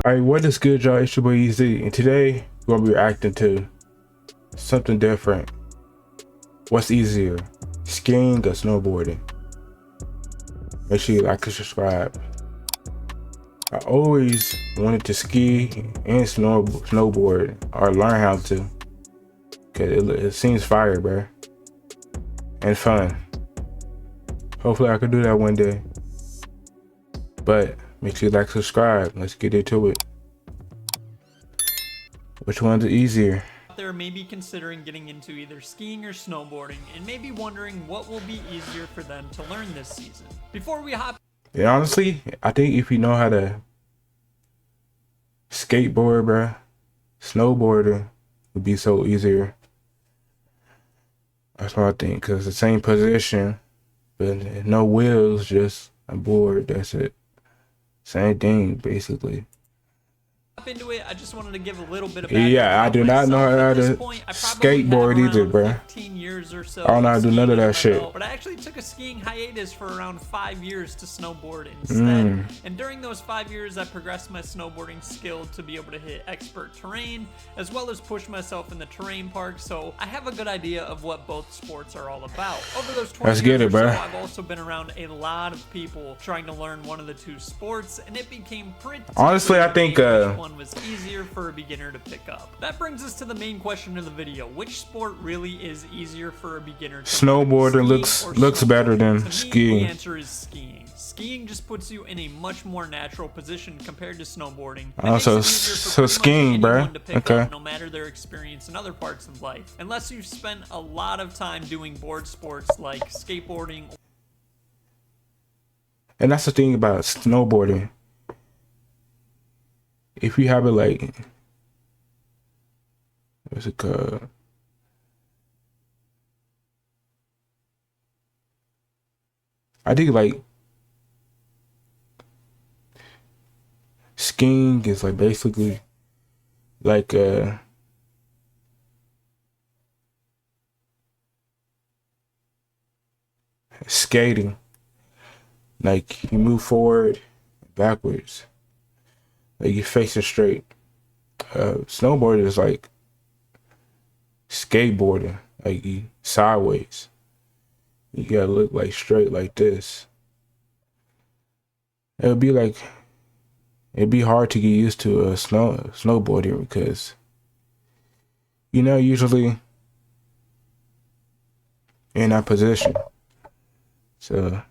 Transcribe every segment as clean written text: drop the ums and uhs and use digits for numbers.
Alright, what is good, y'all? It's your boy EZ, and today we're gonna be reacting to something different. What's easier, skiing or snowboarding? Make sure you like and subscribe. I always wanted to ski and snowboard or learn how to, cause it seems fire, bro, and fun. Hopefully I can do that one day. But make sure you like, subscribe. Let's get into it. Which one's easier? There may be considering getting into either skiing or snowboarding and maybe wondering what will be easier for them to learn this season. Before we hop, Yeah, honestly, I think if you know how to skateboard, bruh, snowboarding would be so easier. That's what I think, cause the same position, but no wheels, just a board. That's it. Same thing, basically. into it, I just wanted to give a little bit of Yeah, I do not know how to skateboard either, bro. 15 years or so. I don't know how to do none of that shit. But I actually took a skiing hiatus for around 5 years to snowboard instead. And during those 5 years, I progressed my snowboarding skill to be able to hit expert terrain, as well as push myself in the terrain park. So I have a good idea of what both sports are all about. Over those 20 years or so, I've also been around a lot of people trying to learn one of the two sports, and it became pretty. Honestly, I think one was easier for a beginner to pick up. That brings us to the main question of the video: which sport really is easier for a beginner to snowboarding looks better than skiing. The answer is skiing. Skiing just puts you in a much more natural position compared to snowboarding. So skiing, bro. Okay. No matter their experience in other parts of life, unless you've spent a lot of time doing board sports like skateboarding. And that's the thing about snowboarding. If you have it like, what's it called? I think like skiing is like basically like skating. Like you move forward, backwards. Like you face it straight. Snowboarding is like skateboarding, like you sideways. You gotta look like straight like this. It'd be hard to get used to snowboarding because usually in that position. So.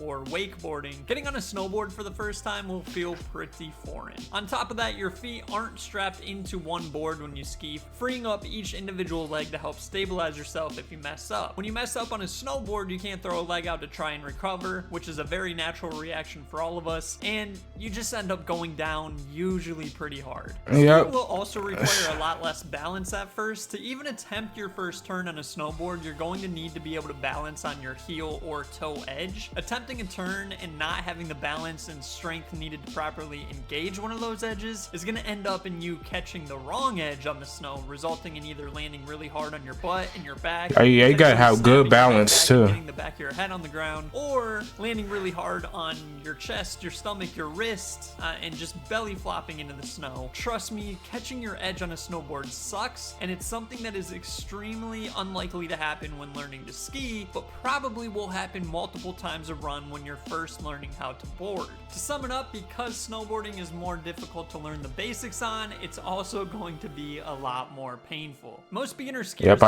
Or wakeboarding, getting on a snowboard for the first time will feel pretty foreign. On top of that, your feet aren't strapped into one board when you ski, freeing up each individual leg to help stabilize yourself if you mess up. When you mess up on a snowboard, you can't throw a leg out to try and recover, which is a very natural reaction for all of us, and you just end up going down, usually pretty hard. Yep. It will also require a lot less balance at first. To even attempt your first turn on a snowboard, you're going to need to be able to balance on your heel or toe edge. Attempting a turn and not having the balance and strength needed to properly engage one of those edges is going to end up in you catching the wrong edge on the snow, resulting in either landing really hard on your butt and your back. Oh yeah, you gotta have good balance too. Getting the back of your head on the ground, or landing really hard on your chest, your stomach, your wrist, and just belly flopping into the snow. Trust me, catching your edge on a snowboard sucks, and it's something that is extremely unlikely to happen when learning to ski, but probably will happen multiple times a run when you're first learning how to board. To sum it up, because snowboarding is more difficult to learn the basics on, it's also going to be a lot more painful. Most beginner skiers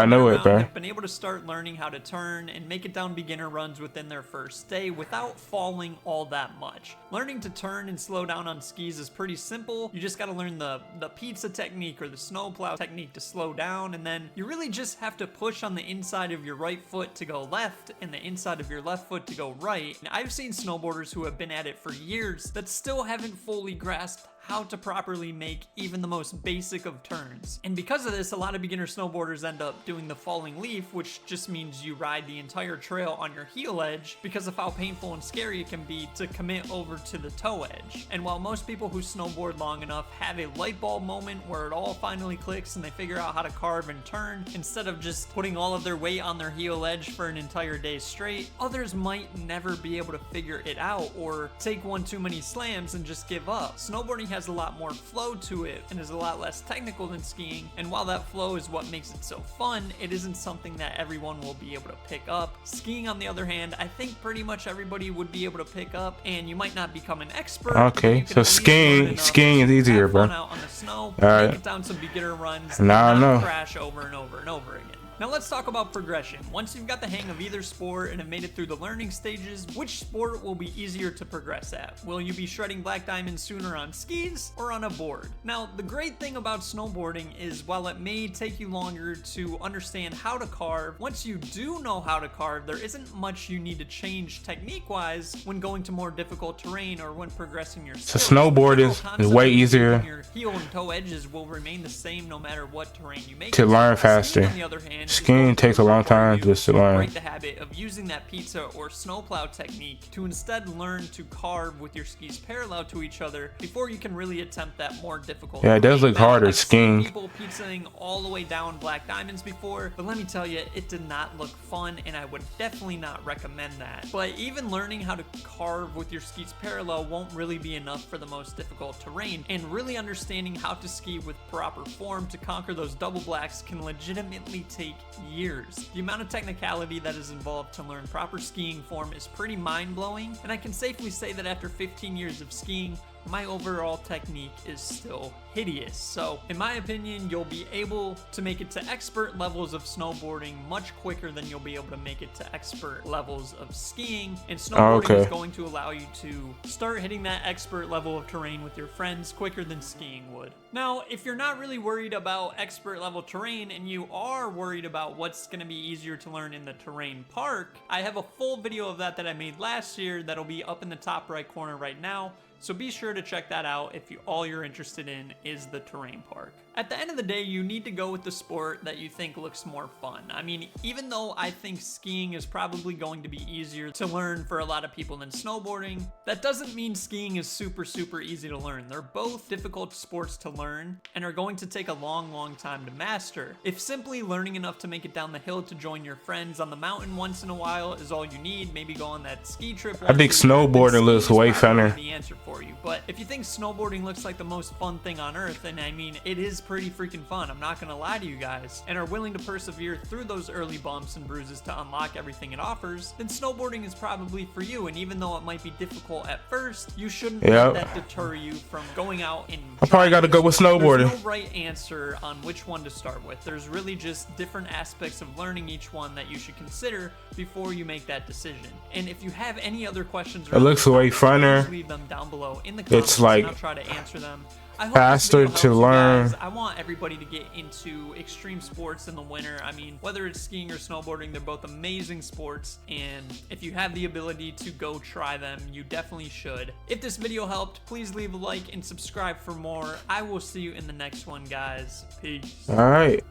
have been able to start learning how to turn and make it down beginner runs within their first day without falling all that much. Learning to turn and slow down on skis is pretty simple. You just got to learn the pizza technique or the snowplow technique to slow down, and then you really just have to push on the inside of your right foot to go left and the inside of your left foot to go right. I've seen snowboarders who have been at it for years that still haven't fully grasped how to properly make even the most basic of turns. And because of this, a lot of beginner snowboarders end up doing the falling leaf, which just means you ride the entire trail on your heel edge because of how painful and scary it can be to commit over to the toe edge. And while most people who snowboard long enough have a light bulb moment where it all finally clicks and they figure out how to carve and turn instead of just putting all of their weight on their heel edge for an entire day straight, others might never be able to figure it out or take one too many slams and just give up. Snowboarding has a lot more flow to it and is a lot less technical than skiing, and while that flow is what makes it so fun, it isn't something that everyone will be able to pick up. Skiing, on the other hand, I think pretty much everybody would be able to pick up, and you might not become an expert. Okay, so skiing is easier, bro. Out on the snow, Alright. take it down some beginner runs, Now I and know. not crash over and over and over again. Now let's talk about progression. Once you've got the hang of either sport and have made it through the learning stages, which sport will be easier to progress at? Will you be shredding black diamonds sooner on skis or on a board? Now, the great thing about snowboarding is while it may take you longer to understand how to carve, once you do know how to carve, there isn't much you need to change technique-wise when going to more difficult terrain or when progressing your skills. So snowboard is way easier. Your heel and toe edges will remain the same no matter what terrain you make. To learn faster. On the other hand, Skiing takes a long time just to learn. Break the habit of using that pizza or snowplow technique to instead learn to carve with your skis parallel to each other before you can really attempt that more difficult. Yeah, it does look harder skiing. People pizzaing all the way down black diamonds before, but let me tell you, it did not look fun, and I would definitely not recommend that. But even learning how to carve with your skis parallel won't really be enough for the most difficult terrain, and really understanding how to ski with proper form to conquer those double blacks can legitimately take years. The amount of technicality that is involved to learn proper skiing form is pretty mind-blowing, and I can safely say that after 15 years of skiing, my overall technique is still hideous. So in my opinion, you'll be able to make it to expert levels of snowboarding much quicker than you'll be able to make it to expert levels of skiing, and snowboarding is going to allow you to start hitting that expert level of terrain with your friends quicker than skiing would. Now, if you're not really worried about expert level terrain and you are worried about what's going to be easier to learn in the terrain park, I have a full video of that I made last year that'll be up in the top right corner right now. So be sure to check that out if all you're interested in is the terrain park. At the end of the day, you need to go with the sport that you think looks more fun. I mean, even though I think skiing is probably going to be easier to learn for a lot of people than snowboarding, that doesn't mean skiing is super easy to learn. They're both difficult sports to learn and are going to take a long time to master. If simply learning enough to make it down the hill to join your friends on the mountain once in a while is all you need, maybe go on that ski trip. I think snowboarding looks way funner. The answer for you. But if you think snowboarding looks like the most fun thing on earth, and I mean, it is pretty freaking fun, I'm not gonna lie to you guys, and are willing to persevere through those early bumps and bruises to unlock everything it offers, then snowboarding is probably for you. And even though it might be difficult at first, you shouldn't let that deter you from going out and I probably gotta go with snowboarding. There's no right answer on which one to start with. There's really just different aspects of learning each one that you should consider before you make that decision. And if you have any other questions, it looks way funner. Please leave them down below in the comments. It's like and I'll try to answer them. I hope faster to learn. I want everybody to get into extreme sports in the winter. I mean, whether it's skiing or snowboarding, they're both amazing sports, and if you have the ability to go try them, you definitely should. If this video helped, please leave a like and subscribe for more. I will see you in the next one, guys. Peace. Alright,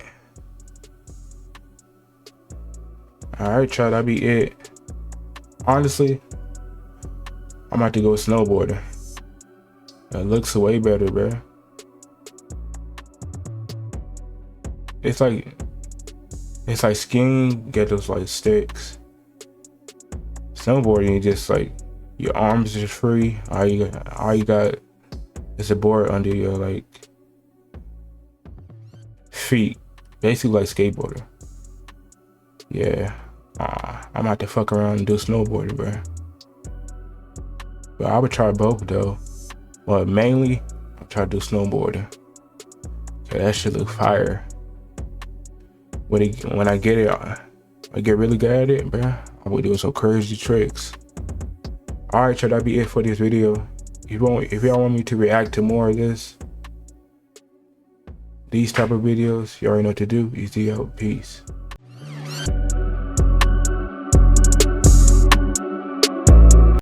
Chad, that'll be it. Honestly, I'm about to go snowboarding. It looks way better, bro. It's like skiing, get those like sticks. Snowboarding, you just like your arms are free. All you got is a board under your like feet, basically like skateboarding. Yeah, I'm about to fuck around and do snowboarding, bro. But I would try both though. But mainly, I'll try to do snowboarding. Okay, that shit look fire. When I get it, I get really good at it, bro. I will do some crazy tricks. Alright, so that'll be it for this video. If y'all want me to react to more of these type of videos, you already know what to do. Easy out. Peace.